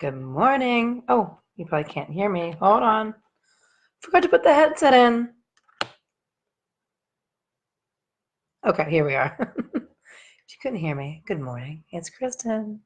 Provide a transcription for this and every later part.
Good morning. Oh, you probably can't hear me. Hold on. Forgot to put the headset in. Okay, here we are. If you couldn't hear me, good morning. It's Kristen.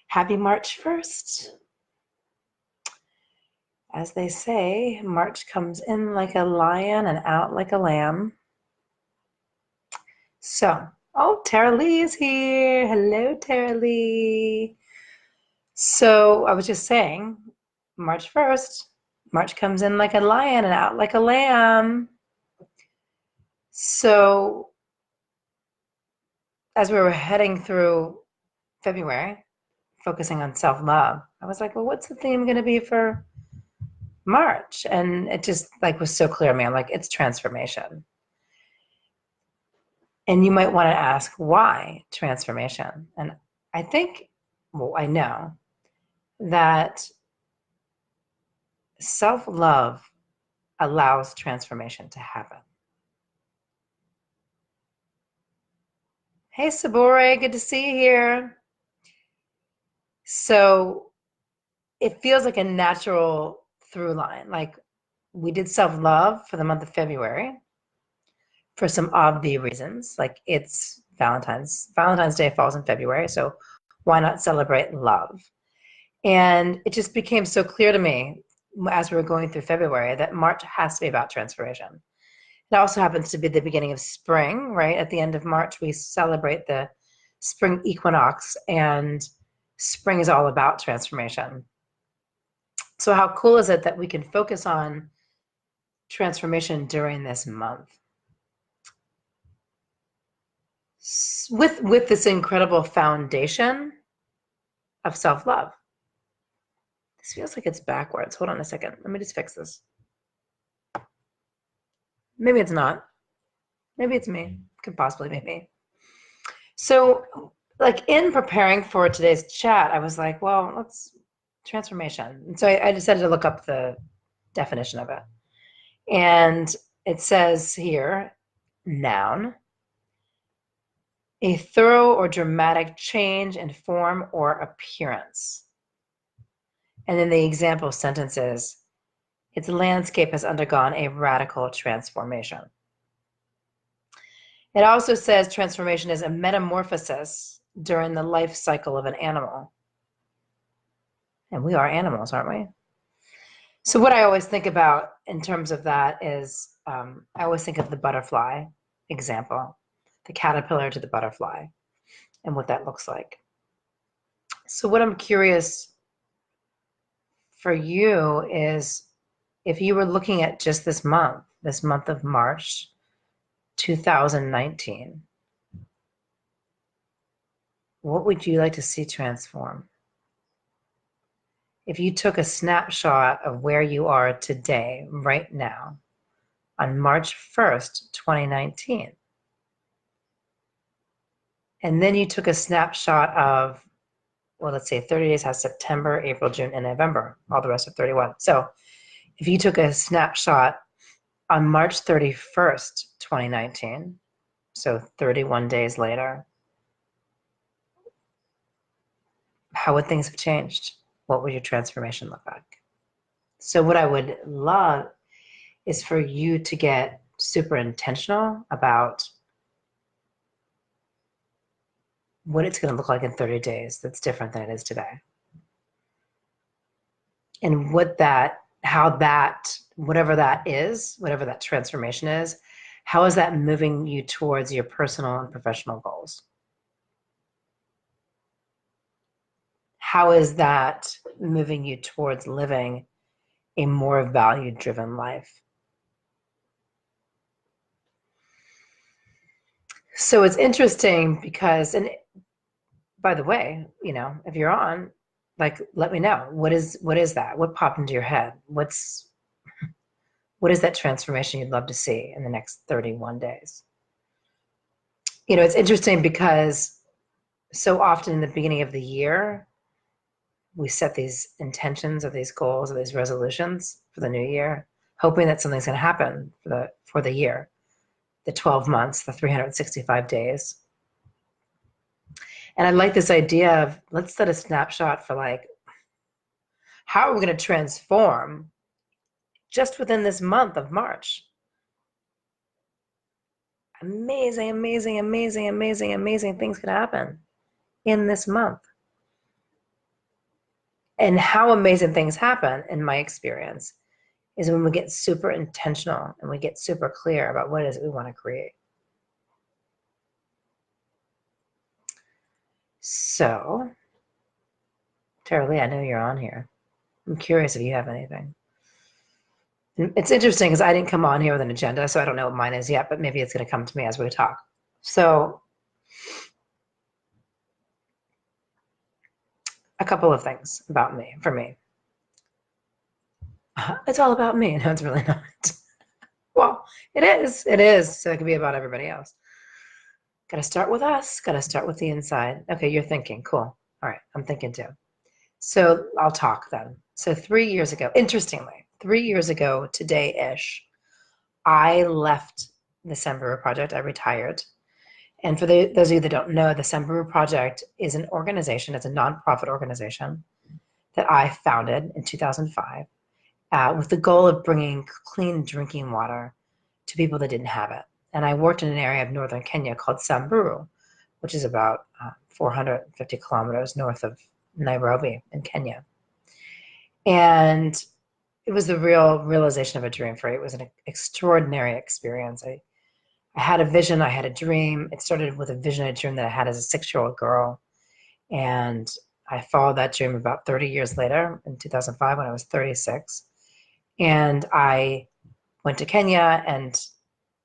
Happy March 1st. As they say, March comes in like a lion and out like a lamb. Oh, Tara Lee is here. Hello, Tara Lee. So I was just saying, March 1st, March comes in like a lion and out like a lamb. So as we were heading through February, focusing on self-love, I was like, well, what's the theme going to be for March? And it just was so clear to me. I'm like, it's transformation. And you might want to ask, why transformation? And I think, well, I know that self-love allows transformation to happen. Hey, Sabore, good to see you here. So it feels like a natural through line. Like we did self-love for the month of February for some obvious reasons. Like it's Valentine's Day falls in February, so why not celebrate love? And it just became so clear to me as we were going through February that March has to be about transformation. It also happens to be the beginning of spring, right? At the end of March, we celebrate the spring equinox, and spring is all about transformation. So how cool is it that we can focus on transformation during this month with this incredible foundation of self-love? This feels like it's backwards. Hold on a second. Let me just fix this. Maybe it's not. Maybe it's me. Could possibly be me. So, in preparing for today's chat, I was like, well, let's transformation. And so I decided to look up the definition of it. And it says here, noun, a thorough or dramatic change in form or appearance. And then the example sentence is, its landscape has undergone a radical transformation. It also says transformation is a metamorphosis during the life cycle of an animal. And we are animals, aren't we? So what I always think about in terms of that is, I always think of the butterfly example, the caterpillar to the butterfly, and what that looks like. So what I'm curious for you is, if you were looking at just this month of March 2019, what would you like to see transform? If you took a snapshot of where you are today, right now, on March 1st, 2019, and then you took a snapshot of, well, let's say 30 days has September, April, June, and November, all the rest are 31. So if you took a snapshot on March 31st, 2019, so 31 days later, how would things have changed? What would your transformation look like? So what I would love is for you to get super intentional about what it's going to look like in 30 days that's different than it is today. And whatever that transformation is, how is that moving you towards your personal and professional goals? How is that moving you towards living a more value-driven life? So it's interesting because, and by the way, if you're on, let me know. What is that? What popped into your head? What is that transformation you'd love to see in the next 31 days? It's interesting because so often in the beginning of the year, we set these intentions or these goals or these resolutions for the new year, hoping that something's going to happen for the year, the 12 months, the 365 days. And I like this idea of let's set a snapshot for like, how are we going to transform just within this month of March? Amazing, amazing, amazing, amazing, amazing things can happen in this month. And how amazing things happen, in my experience, is when we get super intentional and we get super clear about what it is that we want to create. So, Tara Lee, I know you're on here. I'm curious if you have anything. It's interesting because I didn't come on here with an agenda, so I don't know what mine is yet, but maybe it's going to come to me as we talk. So, a couple of things about me, for me. It's all about me. No, it's really not. Well, it is. It is. So it can be about everybody else. Got to start with us. Got to start with the inside. Okay, you're thinking. Cool. All right, I'm thinking too. So I'll talk then. So 3 years ago, interestingly, 3 years ago today-ish, I left the Sembrew Project. I retired. And for those of you that don't know, the Sembrew Project is an organization. It's a nonprofit organization that I founded in 2005 with the goal of bringing clean drinking water to people that didn't have it. And I worked in an area of northern Kenya called Samburu, which is about 450 kilometers north of Nairobi in Kenya. And it was the real realization of a dream for me. It was an extraordinary experience. I had a vision, I had a dream. It started with a vision, a dream that I had as a 6-year-old girl. And I followed that dream about 30 years later in 2005 when I was 36. And I went to Kenya and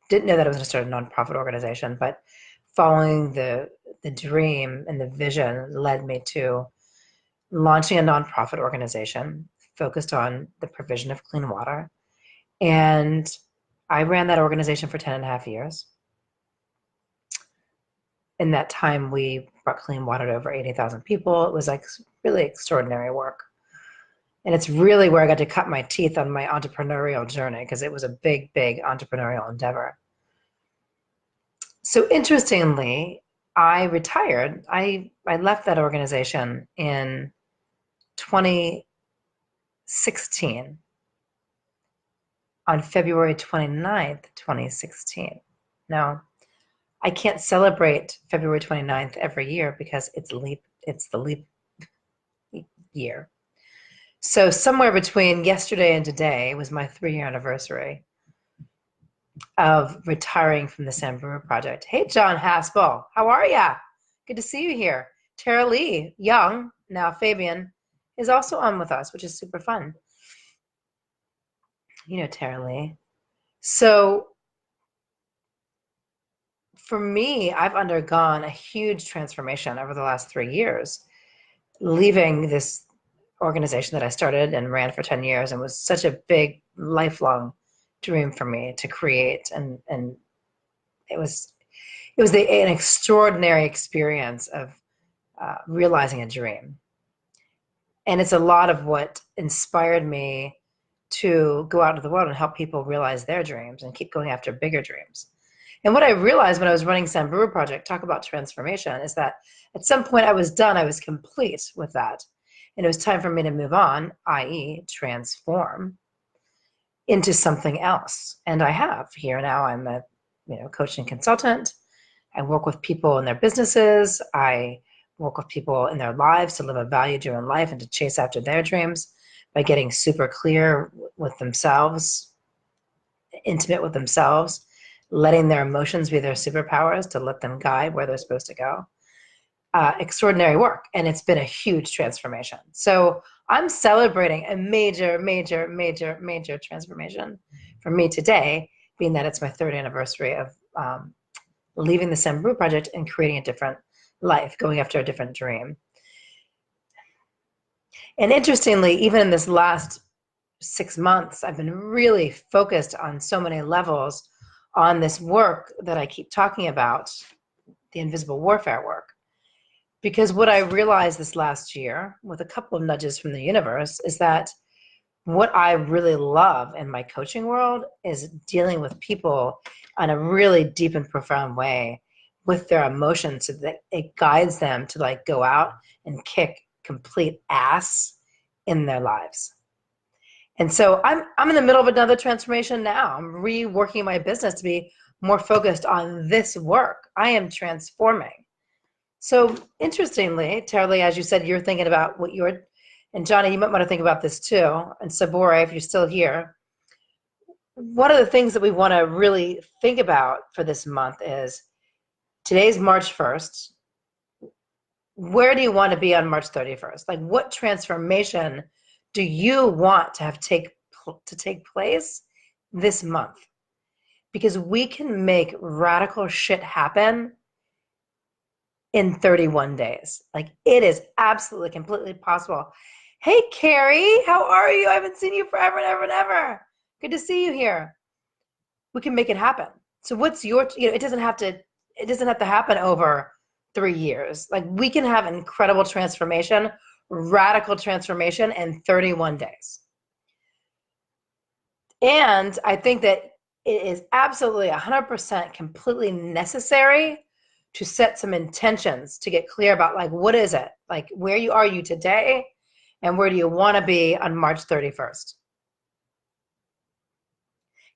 didn't know that I was going to start a nonprofit organization, but following the dream and the vision led me to launching a nonprofit organization focused on the provision of clean water. And I ran that organization for 10 and a half years. In that time, we brought clean water to over 80,000 people. It was like really extraordinary work. And it's really where I got to cut my teeth on my entrepreneurial journey because it was a big, big entrepreneurial endeavor. So interestingly, I retired. I left that organization in 2016 on February 29th, 2016. Now, I can't celebrate February 29th every year because it's the leap year. So somewhere between yesterday and today was my 3-year anniversary of retiring from the Sambrew Project. Hey, John Haspel, how are ya? Good to see you here. Tara Lee, young, now Fabian, is also on with us, which is super fun. You know Tara Lee. So for me, I've undergone a huge transformation over the last 3 years, leaving this organization that I started and ran for 10 years and was such a big, lifelong dream for me to create. And it was an extraordinary experience of realizing a dream. And it's a lot of what inspired me to go out into the world and help people realize their dreams and keep going after bigger dreams. And what I realized when I was running Sambrew Project, talk about transformation, is that at some point I was done, I was complete with that. And it was time for me to move on, i.e. transform into something else. And I have. Here now I'm a coaching consultant. I work with people in their businesses. I work with people in their lives to live a value-driven life and to chase after their dreams by getting super clear with themselves, intimate with themselves, letting their emotions be their superpowers to let them guide where they're supposed to go. Extraordinary work, and it's been a huge transformation. So I'm celebrating a major, major, major, major transformation for me today, being that it's my 3rd anniversary of leaving the Sambrew Project and creating a different life, going after a different dream. And interestingly, even in this last 6 months, I've been really focused on so many levels on this work that I keep talking about, the invisible warfare work. Because what I realized this last year, with a couple of nudges from the universe, is that what I really love in my coaching world is dealing with people in a really deep and profound way with their emotions so that it guides them to like go out and kick complete ass in their lives. And so I'm in the middle of another transformation now. I'm reworking my business to be more focused on this work. I am transforming. So interestingly, Taralee, as you said, you're thinking about what you're, and Johnny, you might want to think about this too. And Sabora, if you're still here, one of the things that we want to really think about for this month is today's March 1st. Where do you want to be on March 31st? Like, what transformation do you want to have take place this month? Because we can make radical shit happen in 31 days. Like, it is absolutely, completely possible. Hey, Carrie, how are you? I haven't seen you forever and ever and ever. Good to see you here. We can make it happen. So what's your, it doesn't have to happen over 3 years. Like, we can have incredible transformation, radical transformation in 31 days. And I think that it is absolutely 100% completely necessary to set some intentions, to get clear about, like, what is it? Like, where are you today, and where do you want to be on March 31st?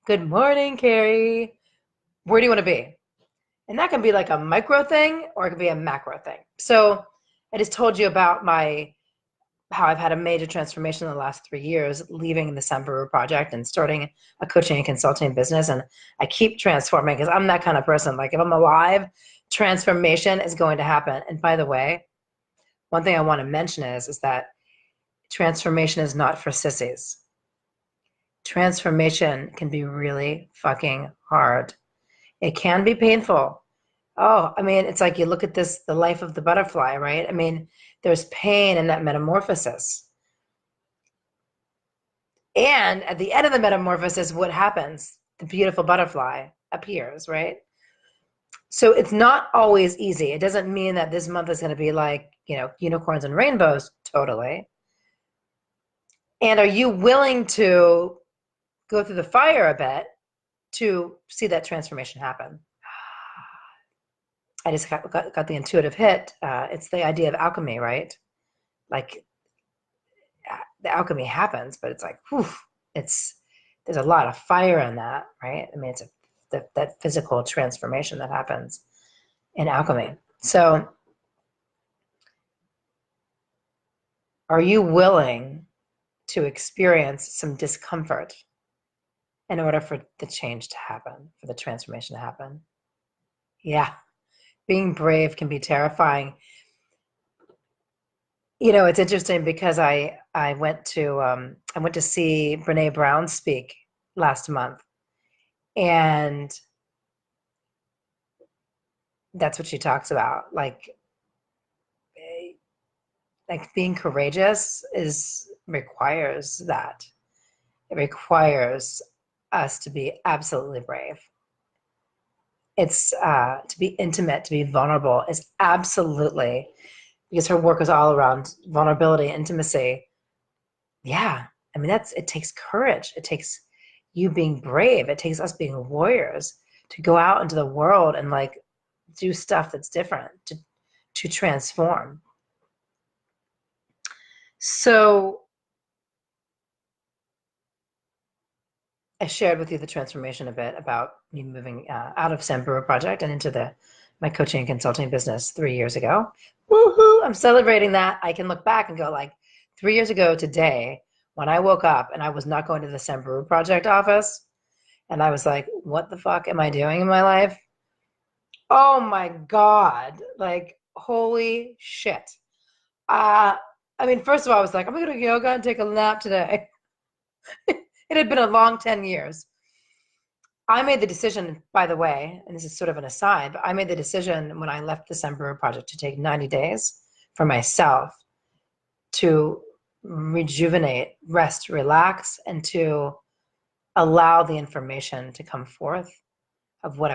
Good morning, Carrie. Where do you want to be? And that can be like a micro thing, or it can be a macro thing. So I just told you about how I've had a major transformation in the last 3 years, leaving the Semper project and starting a coaching and consulting business. And I keep transforming because I'm that kind of person. Like, if I'm alive, transformation is going to happen. And by the way, one thing I want to mention is that transformation is not for sissies. Transformation can be really fucking hard. It can be painful. Oh, I mean, it's like you look at this, the life of the butterfly, right? I mean, there's pain in that metamorphosis. And at the end of the metamorphosis, what happens? The beautiful butterfly appears, right? So it's not always easy. It doesn't mean that this month is going to be like, unicorns and rainbows, totally. And are you willing to go through the fire a bit to see that transformation happen? I just got the intuitive hit. It's the idea of alchemy, right? Like, the alchemy happens, but it's like, whew, there's a lot of fire in that, right? I mean, it's that physical transformation that happens in alchemy. So are you willing to experience some discomfort in order for the change to happen, for the transformation to happen? Yeah. Being brave can be terrifying. It's interesting because I went to see Brene Brown speak last month, and that's what she talks about. Like being courageous requires that. It requires us to be absolutely brave. It's to be intimate, to be vulnerable is absolutely, because her work is all around vulnerability, intimacy. Yeah, I mean, it takes courage. It takes you being brave. It takes us being warriors to go out into the world and like do stuff that's different, to transform. So I shared with you the transformation a bit about me moving out of Semper project and into my coaching and consulting business 3 years ago. Woohoo! I'm celebrating that. I can look back and go, like, 3 years ago today, when I woke up and I was not going to the Semper project office, and I was like, what the fuck am I doing in my life? Oh my God. Like, holy shit. I mean, first of all, I was like, I'm going to go to yoga and take a nap today. It had been a long 10 years. I made the decision, by the way, and this is sort of an aside, but I made the decision when I left the Semper project to take 90 days for myself to rejuvenate, rest, relax, and to allow the information to come forth of what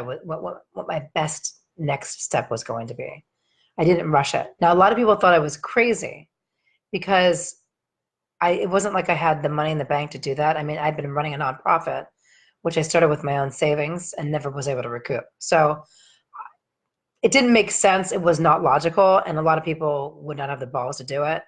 my best next step was going to be. I didn't rush it. Now, a lot of people thought I was crazy because it wasn't like I had the money in the bank to do that. I mean, I'd been running a nonprofit, which I started with my own savings and never was able to recoup. So it didn't make sense. It was not logical, and a lot of people would not have the balls to do it.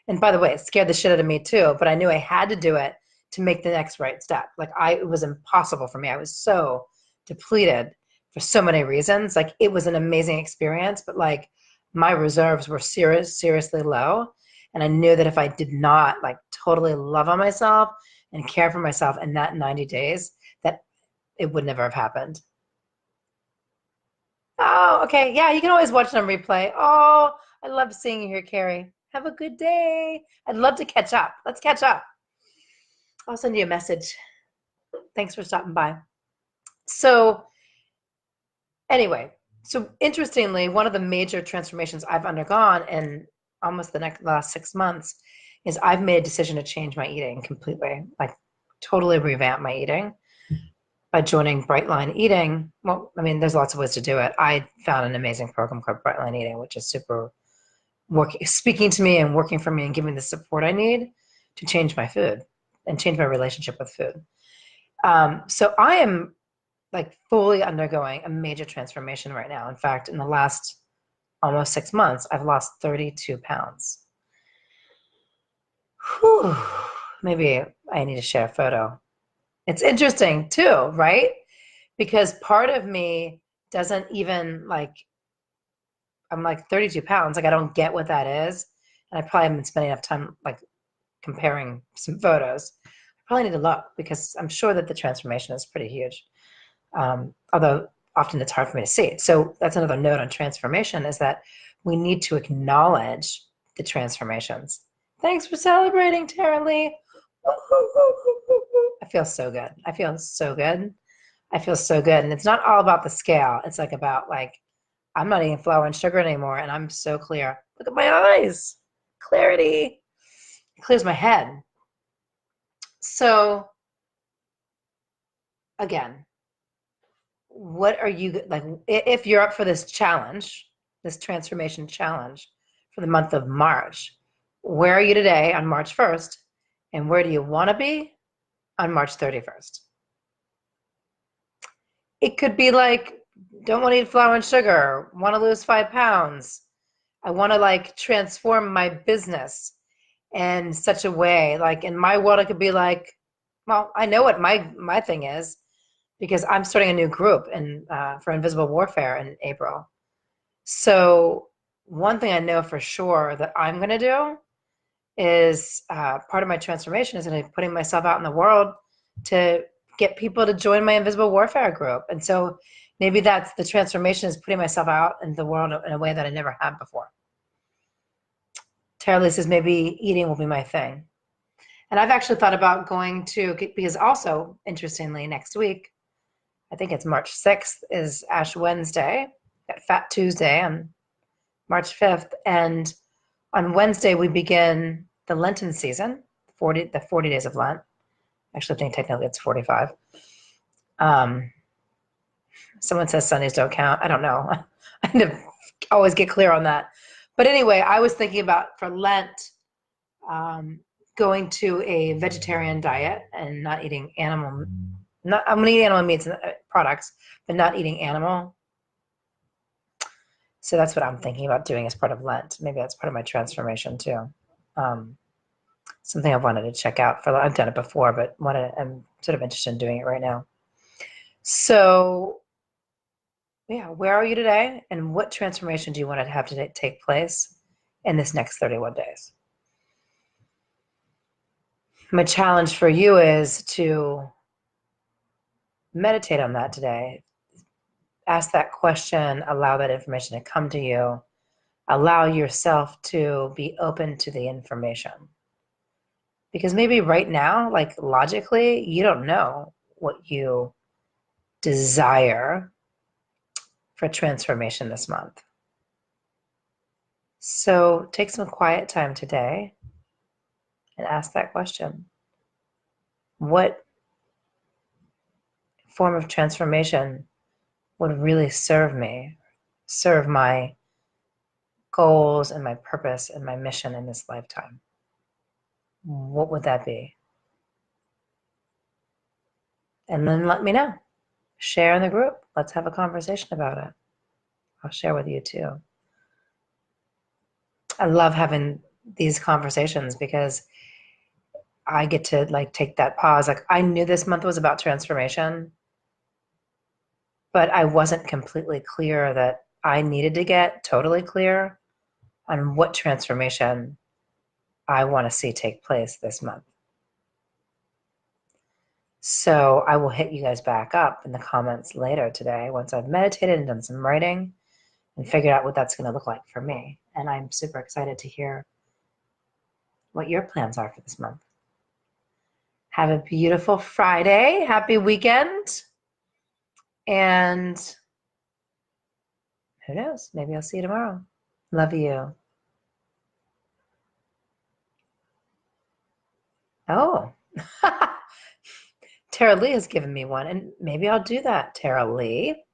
And by the way, it scared the shit out of me too, but I knew I had to do it to make the next right step. Like it was impossible for me. I was so depleted for so many reasons. Like it was an amazing experience, but like my reserves were seriously low. And I knew that if I did not like totally love on myself and care for myself in that 90 days, that it would never have happened. Oh, okay. Yeah, you can always watch it on replay. Oh, I love seeing you here, Carrie. Have a good day. I'd love to catch up. Let's catch up. I'll send you a message. Thanks for stopping by. So, anyway, so interestingly, one of the major transformations I've undergone in almost the last 6 months is I've made a decision to change my eating completely, like totally revamp my eating by joining Brightline Eating. Well, I mean, there's lots of ways to do it. I found an amazing program called Brightline Eating, which is super speaking to me and working for me and giving me the support I need to change my food and change my relationship with food. So I am like fully undergoing a major transformation right now. In fact, in the last almost 6 months, I've lost 32 pounds. Whew. Maybe I need to share a photo. It's interesting too, right? Because part of me doesn't even like, I'm like 32 pounds. Like I don't get what that is. And I probably haven't been spending enough time like comparing some photos. I probably need to look because I'm sure that the transformation is pretty huge. Although often it's hard for me to see. So that's another note on transformation is that we need to acknowledge the transformations. Thanks for celebrating, Tara Lee. I feel so good. I feel so good. I feel so good. And it's not all about the scale. It's like about like, I'm not eating flour and sugar anymore and I'm so clear. Look at my eyes. Clarity. It clears my head. So again, what are you like if you're up for this challenge, this transformation challenge for the month of March, where are you today on March 1st? And where do you want to be on March 31st? It could be like, don't want to eat flour and sugar, want to lose 5 pounds. I want to like transform my business in such a way. Like in my world, it could be like, well, I know what my thing is because I'm starting a new group for Invisible Warfare in April. So one thing I know for sure that I'm going to do is part of my transformation is going to be putting myself out in the world to get people to join my Invisible Warfare group. And so maybe that's the transformation is putting myself out in the world in a way that I never had before. Tara Lee says maybe eating will be my thing. And I've actually thought about going to, because also, interestingly, next week, I think it's March 6th, is Ash Wednesday, got Fat Tuesday on March 5th. And on Wednesday, we begin the Lenten season, the 40 days of Lent. Actually, I think technically it's 45. Someone says Sundays don't count. I don't know. I need to always get clear on that. But anyway, I was thinking about for Lent, going to a vegetarian diet and not eating animal. I'm going to eat animal meats and products, but not eating animal. So that's what I'm thinking about doing as part of Lent. Maybe that's part of my transformation too. Something I've wanted to check out. I've done it before, but I'm sort of interested in doing it right now. So yeah, where are you today? And what transformation do you want to have to take place in this next 31 days? My challenge for you is to meditate on that today. Ask that question, allow that information to come to you. Allow yourself to be open to the information. Because maybe right now, like logically, you don't know what you desire for transformation this month. So take some quiet time today and ask that question. What form of transformation would really serve me, serve my goals and my purpose and my mission in this lifetime? What would that be? And then let me know. Share in the group. Let's have a conversation about it. I'll share with you too. I love having these conversations because I get to like take that pause. Like I knew this month was about transformation, but I wasn't completely clear that I needed to get totally clear on what transformation I want to see take place this month. So I will hit you guys back up in the comments later today once I've meditated and done some writing and figured out what that's going to look like for me. And I'm super excited to hear what your plans are for this month. Have a beautiful Friday. Happy weekend. And who knows? Maybe I'll see you tomorrow. Love you. Oh, Tara Lee has given me one, and maybe I'll do that, Tara Lee.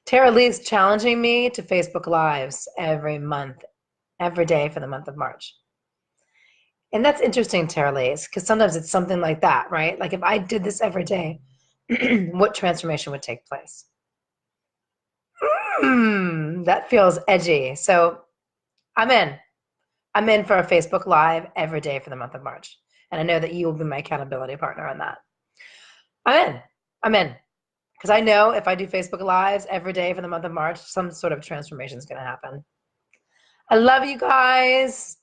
Tara Lee is challenging me to Facebook Lives every month, every day for the month of March. And that's interesting, Tara Lee, because sometimes it's something like that, right? Like if I did this every day, what transformation would take place? That feels edgy. So I'm in. I'm in for a Facebook Live every day for the month of March. And I know that you will be my accountability partner on that. I'm in. I'm in. Because I know if I do Facebook Lives every day for the month of March, some sort of transformation is going to happen. I love you guys.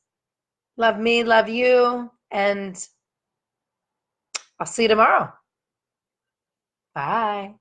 Love me, love you. And I'll see you tomorrow. Bye.